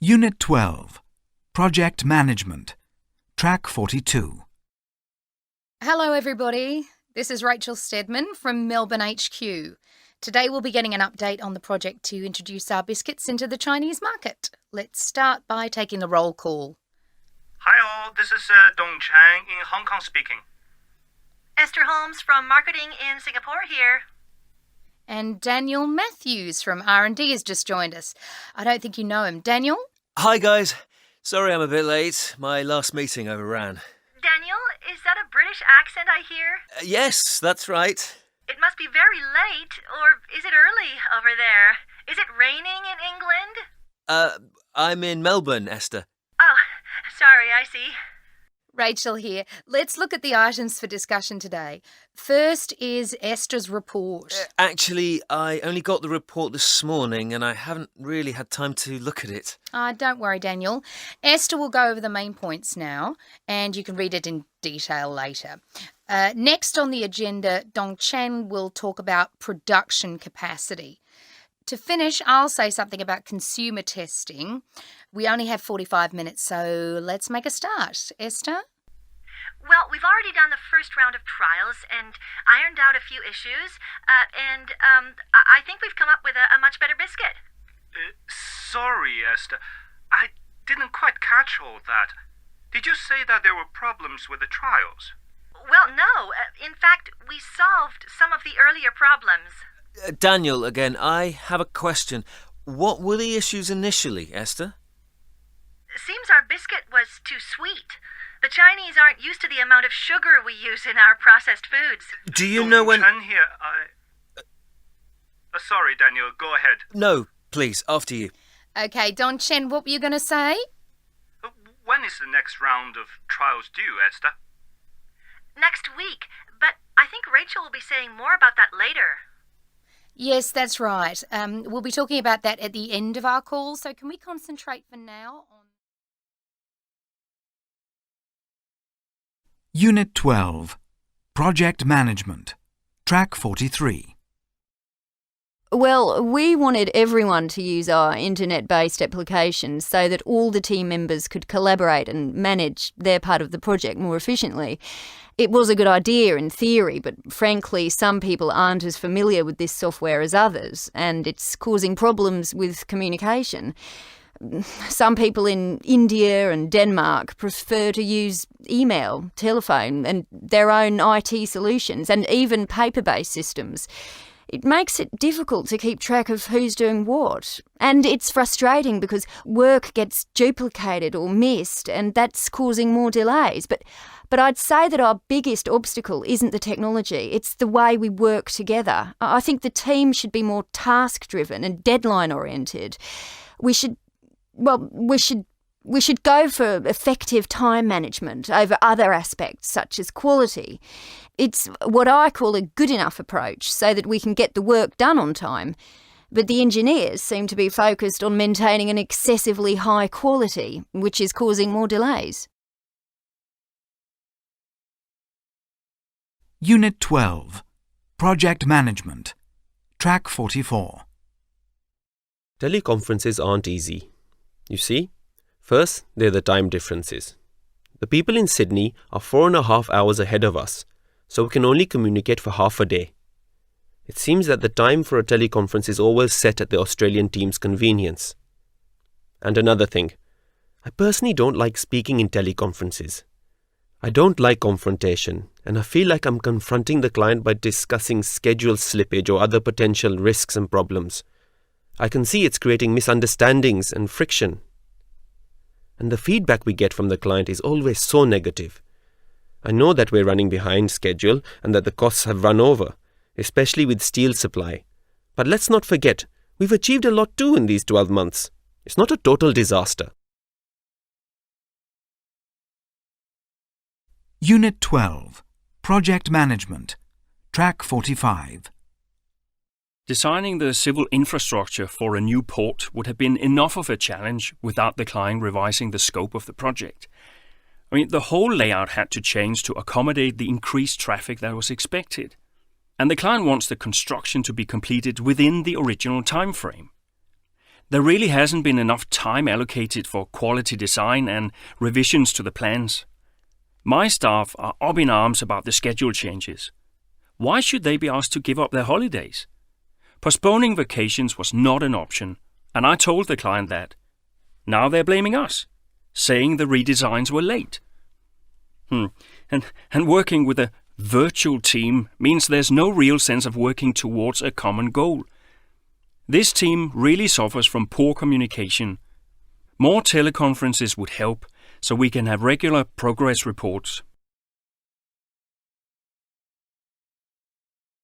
Unit 12, Project Management, Track 42. Hello everybody, this is Rachel Steadman from Melbourne HQ. Today we'll be getting an update on the project to introduce our biscuits into the Chinese market. Let's start by taking the roll call. Hi all, this is Dong Chang in Hong Kong speaking. Esther Holmes from Marketing in Singapore here. And Daniel Matthews from R&D has just joined us. I don't think you know him. Daniel? Hi guys, sorry I'm a bit late. My last meeting overran. Daniel, is that a British accent I hear? Yes, that's right. It must be very late, or is it early over there? Is it raining in England? I'm in Melbourne, Esther. Oh, sorry, I see. Rachel here. Let's look at the items for discussion today. First is Esther's report. Actually, I only got the report this morning and I haven't really had time to look at it. Don't worry, Daniel. Esther will go over the main points now, and you can read it in detail later. Next on the agenda, Dong Chen will talk about production capacity. To finish, I'll say something about consumer testing. We only have 45 minutes, so let's make a start. Esther? Well, we've already done the first round of trials and ironed out a few issues, and I think we've come up with a much better biscuit. Sorry, Esther. I didn't quite catch all that. Did you say that there were problems with the trials? Well, no. In fact, we solved some of the earlier problems. Daniel, again, I have a question. What were the issues initially, Esther? Seems our biscuit was too sweet. The Chinese aren't used to the amount of sugar we use in our processed foods. Do you know when... Chen here, sorry, Daniel, go ahead. No, please, after you. Okay, Don Chen, what were you going to say? When is the next round of trials due, Esther? Next week, but I think Rachel will be saying more about that later. Yes, that's right. We'll be talking about that at the end of our call, so can we concentrate for now on... Unit 12, Project Management, Track 43. Well, we wanted everyone to use our internet-based applications so that all the team members could collaborate and manage their part of the project more efficiently. It was a good idea in theory, but frankly, some people aren't as familiar with this software as others, and it's causing problems with communication. Some people in India and Denmark prefer to use email, telephone, and their own IT solutions, and even paper-based systems. It makes it difficult to keep track of who's doing what. And it's frustrating because work gets duplicated or missed, and that's causing more delays. But I'd say that our biggest obstacle isn't the technology, it's the way we work together. I think the team should be more task-driven and deadline-oriented. We should go for effective time management over other aspects such as quality. It's what I call a good enough approach so that we can get the work done on time. But the engineers seem to be focused on maintaining an excessively high quality, which is causing more delays. Unit 12, Project Management, Track 44. Teleconferences aren't easy. You see, first, there are the time differences. The people in Sydney are 4.5 hours ahead of us, so we can only communicate for half a day. It seems that the time for a teleconference is always set at the Australian team's convenience. And another thing, I personally don't like speaking in teleconferences. I don't like confrontation, and I feel like I'm confronting the client by discussing schedule slippage or other potential risks and problems. I can see it's creating misunderstandings and friction. And the feedback we get from the client is always so negative. I know that we're running behind schedule and that the costs have run over, especially with steel supply. But let's not forget, we've achieved a lot too in these 12 months. It's not a total disaster. Unit 12, Project Management, Track 45. Designing the civil infrastructure for a new port would have been enough of a challenge without the client revising the scope of the project. The whole layout had to change to accommodate the increased traffic that was expected. And the client wants the construction to be completed within the original time frame. There really hasn't been enough time allocated for quality design and revisions to the plans. My staff are up in arms about the schedule changes. Why should they be asked to give up their holidays? Postponing vacations was not an option, and I told the client that. Now they're blaming us, saying the redesigns were late. And working with a virtual team means there's no real sense of working towards a common goal. This team really suffers from poor communication. More teleconferences would help, so we can have regular progress reports.